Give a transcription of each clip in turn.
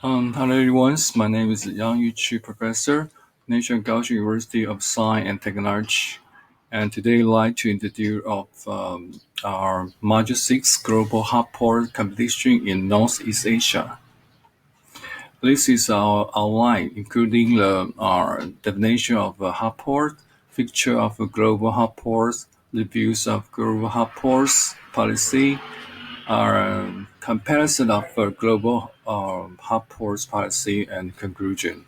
Hello everyone, my name is Yi-Chih Professor, National Gaoshun University of Science and Technology, and today I'd like to introduce our Module 6 Global Hotpot Competition in Northeast Asia. This is our outline, including our definition of a hotpot, feature of a global hotpot, reviews of global hotpots policy, comparison of global hot ports policy and conclusion.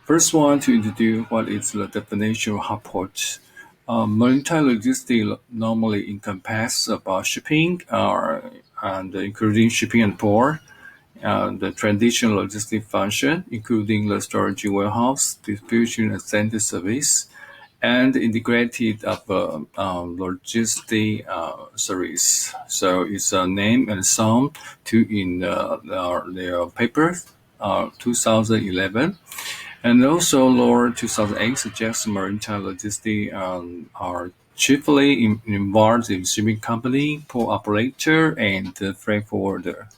First one to introduce what is the definition of hot port. Maritime logistics normally encompass about shipping and including shipping and port, the traditional logistic function, including the storage warehouse, distribution and center service, and integrated logistic service. So it's a name and song to in their paper, 2011. And also, Law 2008 suggests maritime logistics are chiefly involved in shipping company, port operator, and freight forwarder.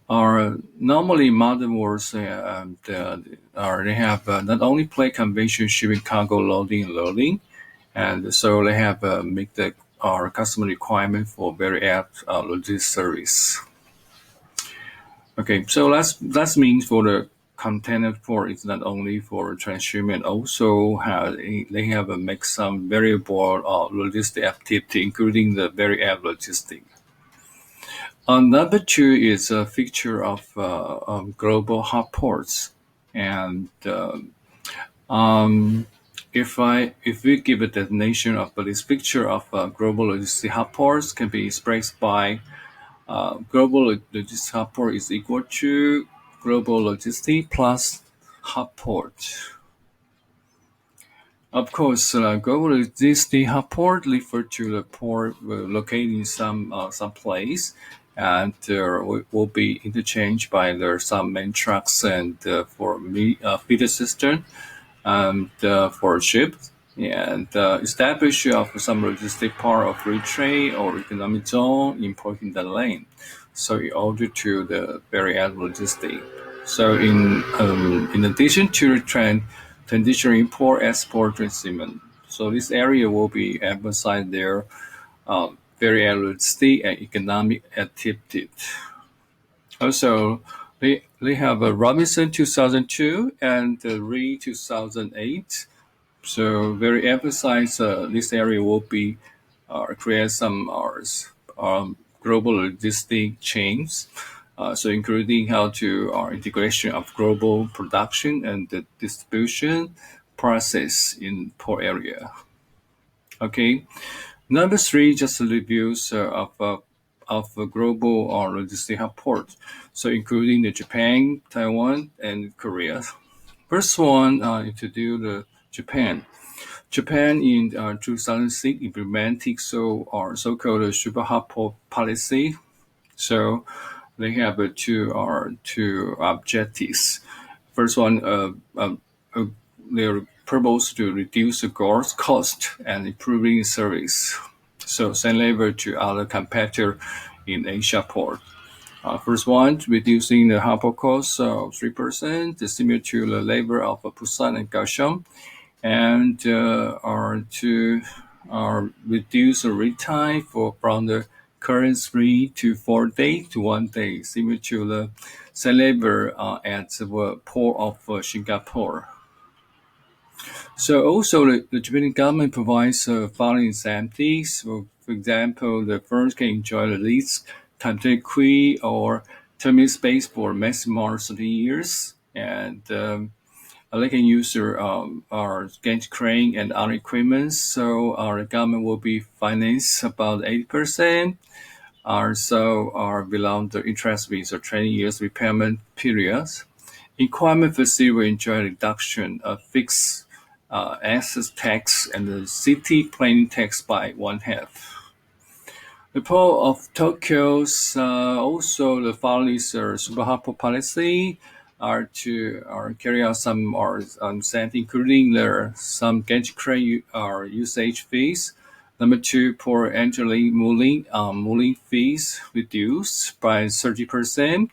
Normally modern worlds they have not only play conventional shipping cargo loading and loading, and so they have make the our customer requirement for very apt logistics service. Okay, so that's means for the container port is not only for transshipment, also they have make some variable logistic activity, including the very apt logistic. Number two is a feature of global hot ports, and if we give a definition of this picture of global logistic hot ports can be expressed by global logistic hot port is equal to global logistic plus hot port. Of course, global logistic hot port refer to the port located in some place, and will be interchanged by some main trucks and for feeder system and for ships, and establish of some logistic part of free trade or economic zone importing the lane. So in order to the very end logistic. So in addition to the traditional import, export, transshipment. So this area will be emphasized there very logistic and economic activity. Also, they have a Robinson 2002 and Reed 2008. So very emphasize this area will be create some global logistic chains. So including how to integration of global production and the distribution process in port area. Okay, number three just reviews of a global logistic hub port. So including the Japan, Taiwan, and Korea. First one introduce the Japan. Japan in 2006 implemented so-called super hub port policy. So they have two objectives. First one, their purpose to reduce the cost and improving service. So send labor to other competitor in Asia port. First one, reducing the harbor cost of 3%, similar to the labor of Busan and Kaohsiung, and are to reduce the lead time from the current 3 to 4 days to 1 day, similar to the same labor at the port of Singapore. So also the Japanese government provides following incentives. For example, the firms can enjoy the lease content or terminal space for maximum 30 years, and they can use our gauge crane and other equipment. So our government will be financed about 80%. So are below the interest rates or 20 years repayment periods. Equipment facility will enjoy reduction of fixed access tax and the city planning tax by one half. The Port of Tokyo's also the following super harbor policy are to carry out some including some gauge crane usage fees. Number two, port entry mooling fees reduced by 30%.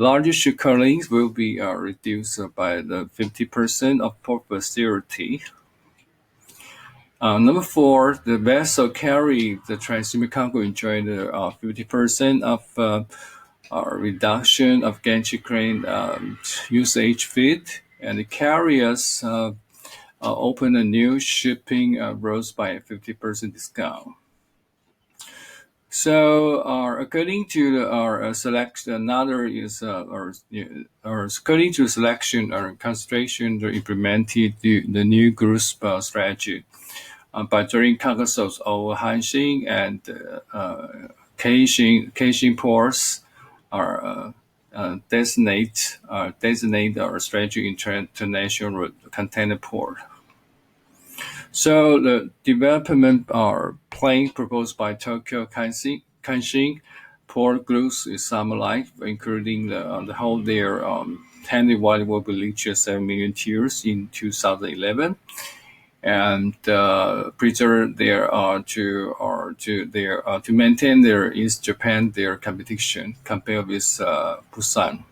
Larger shipbuildings will be reduced by the 50% of port facility. Number four, the vessel carry the transshipment cargo enjoy the 50% of reduction of gantry crane usage fee, and the carriers open a new shipping routes by a 50% discount. So, according to our selection, another is or according to selection or concentration, they implemented the new group strategy by during Caucasus over Hanshin and Caixin ports are designate our strategic international container port. So the development plan proposed by Tokyo Kanshin port groups is summarized, including the whole their handle will be reached 7 million TEUs in 2011, and preserve their to maintain their East Japan their competition compared with Busan.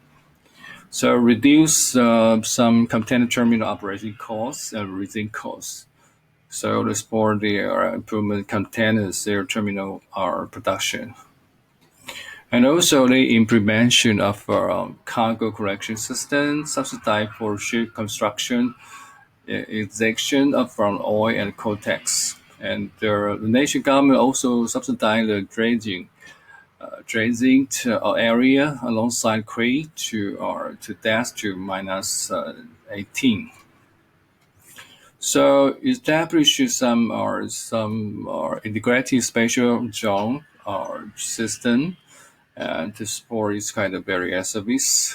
So reduce some container terminal operation costs and leasing costs. So to support the improvement containers their terminal production. And also the implementation of cargo correction system subsidized for ship construction, exemption from oil and coal tax. And the nation government also subsidized the dredging area alongside Crete to dash to minus 18. So establish some integrated spatial zone or system to support this kind of area service.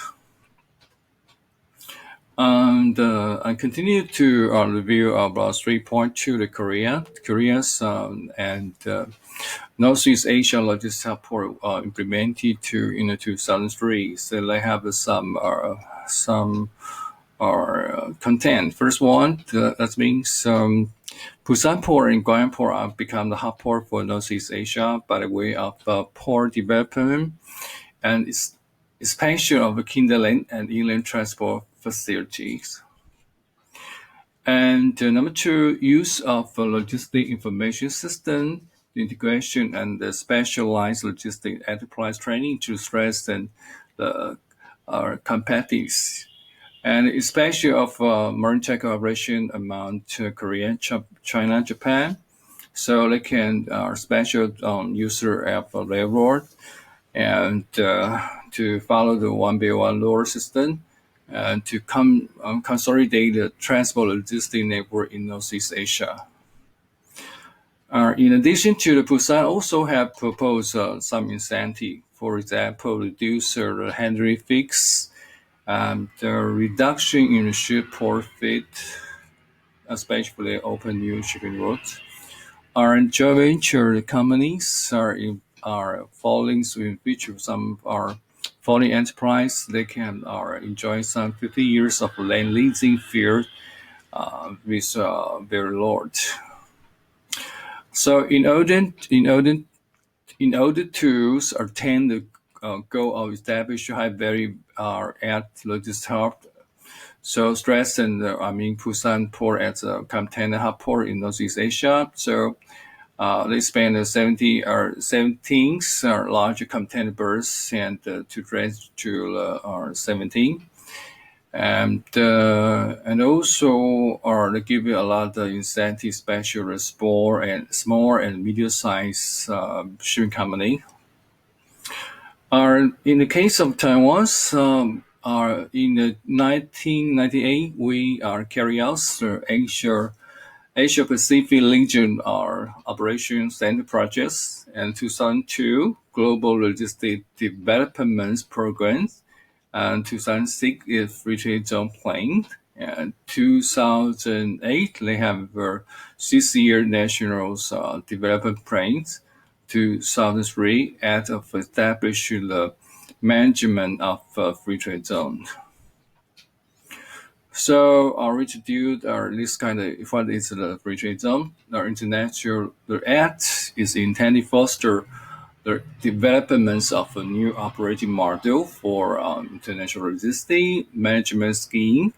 And I continue to review about 3.2 the Korea's and Northeast Asia logistics support implemented in 2003. So they have some content. First one, that means Busan Port and Guyana Port have become the hub port for Northeast Asia by the way of port development and expansion of the kinderland and inland transport facilities. And number two, use of logistic information system, the integration and the specialized logistic enterprise training to strengthen the competitiveness and especially of maritime cooperation among Korea, China, Japan. So they can special user of railroad and to follow the one by one law system and to consolidate the transport logistic network in Northeast Asia. In addition to the Busan, also have proposed some incentive. For example, reduce the handling fix, the reduction in ship port fee, especially open new shipping routes. Our joint venture companies are falling in which some are foreign enterprise. They can enjoy some 50 years of land leasing field with very large. So in order to attain the goal of establish high value at logistics hub, so strengthen Busan port as a container hub port in Northeast Asia. So they spend 17 larger container berths and to dredge to 17. And also they give you a lot of incentive, especially small and medium sized shipping company. In the case of Taiwan, in the 1998 we carry out the Asia Pacific region Operation Center projects, and 2002 Global Logistic Development Programs, and 2006 is Free Trade Zone Plan, and 2008 they have 6-year national development plans. 2003 act of establishing the management of free trade zone. So we introduced this kind of what is the free trade zone. Our international the act is intended to foster the developments of a new operating model for international logistics management scheme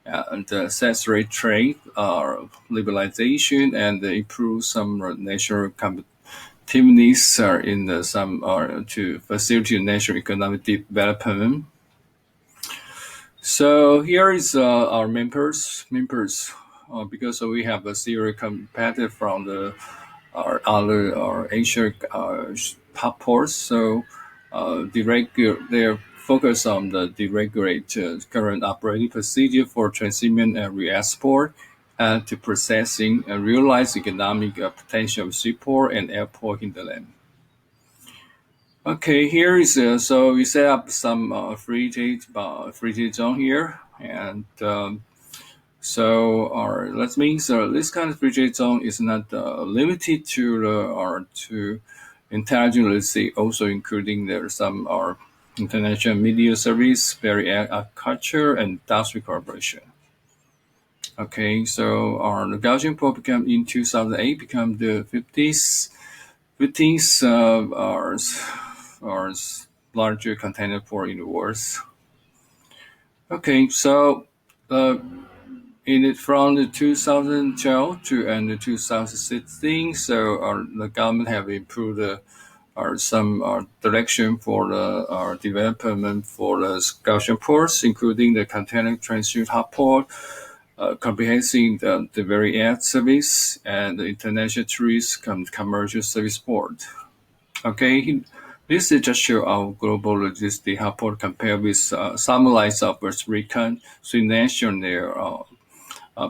and accessory trade liberalization and improve some national competitiveness in some to facilitate national economic development. So here is our members because we have a serious competitor from the our other our Asia top ports. So they're focused on the deregulate current operating procedure for transshipment and re-export and to processing and realize economic potential of seaport and airport hinterland. Okay, here is so we set up some free trade zone here, and so our that means this kind of free trade zone is not limited to the or to intelligent literacy, also including there some our international media service, very agriculture, and industry cooperation. Okay, so our negotiation port became in 2008 become the 15th our larger container port in the world. Okay, so uh, in it from the 2012 to and the 2016, so the government have improved some direction for the development for the Gaussian ports, including the container transit hub port, comprehending the very air service and the international tourist commercial service port. Okay, this is just show our global logistics hub port compared with some lines of Puerto Rican, three national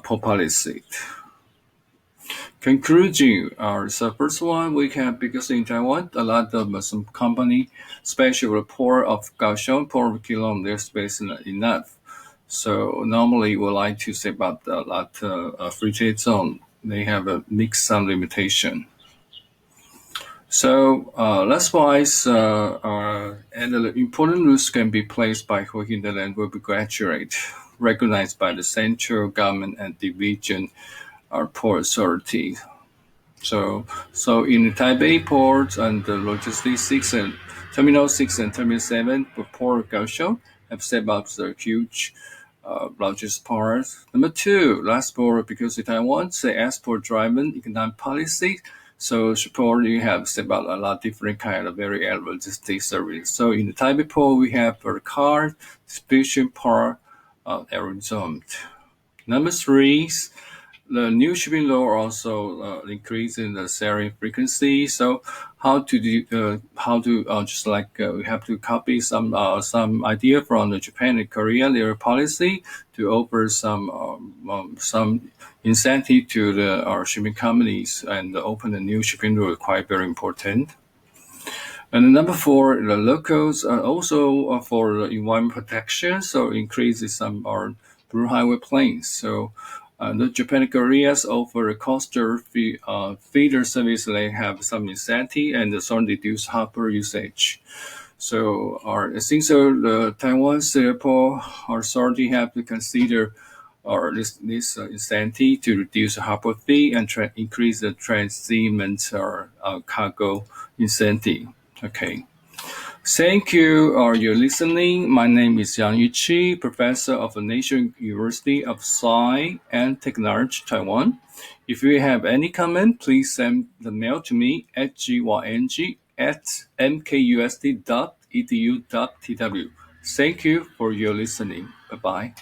port policy. Conclusion, so first one we can because in Taiwan a lot of some company special report of Kaohsiung per kilometer space enough. So normally we like to say about a lot free trade zone. They have a mix some limitation. So that's why and the important rules can be placed by working the land will be graduate, recognized by the central government and division or port authority. So in the Taipei port and the logistics 6 and Terminal 6 and Terminal 7 for Port Kaohsiung have set up the huge logistics part. Number two, last port because the Taiwan say export driven economic policy. So support you have set up a lot of different kind of very logistics service. So in the Taipei port we have a car distribution part Arizona. Number three, the new shipping law also increasing the sharing frequency. So how to just like we have to copy some idea from the Japan and Korea their policy to offer some incentive to the our shipping companies and open a new shipping law quite very important. And number four, the locals are also for the environment protection, so increases some our blue highway planes. So the Japan and Korea's offer a coastal feeder service. They have some incentive and so reduce harbor usage. So I think so the Taiwan's airport authority have to consider or this incentive to reduce the harbor fee and increase the transshipment or cargo incentive. Okay. Thank you for your listening. My name is Yi-Chih, professor of the National University of Science and Technology, Taiwan. If you have any comment, please send the mail to me at gyng@mkusd.edu.tw. Thank you for your listening. Bye-bye.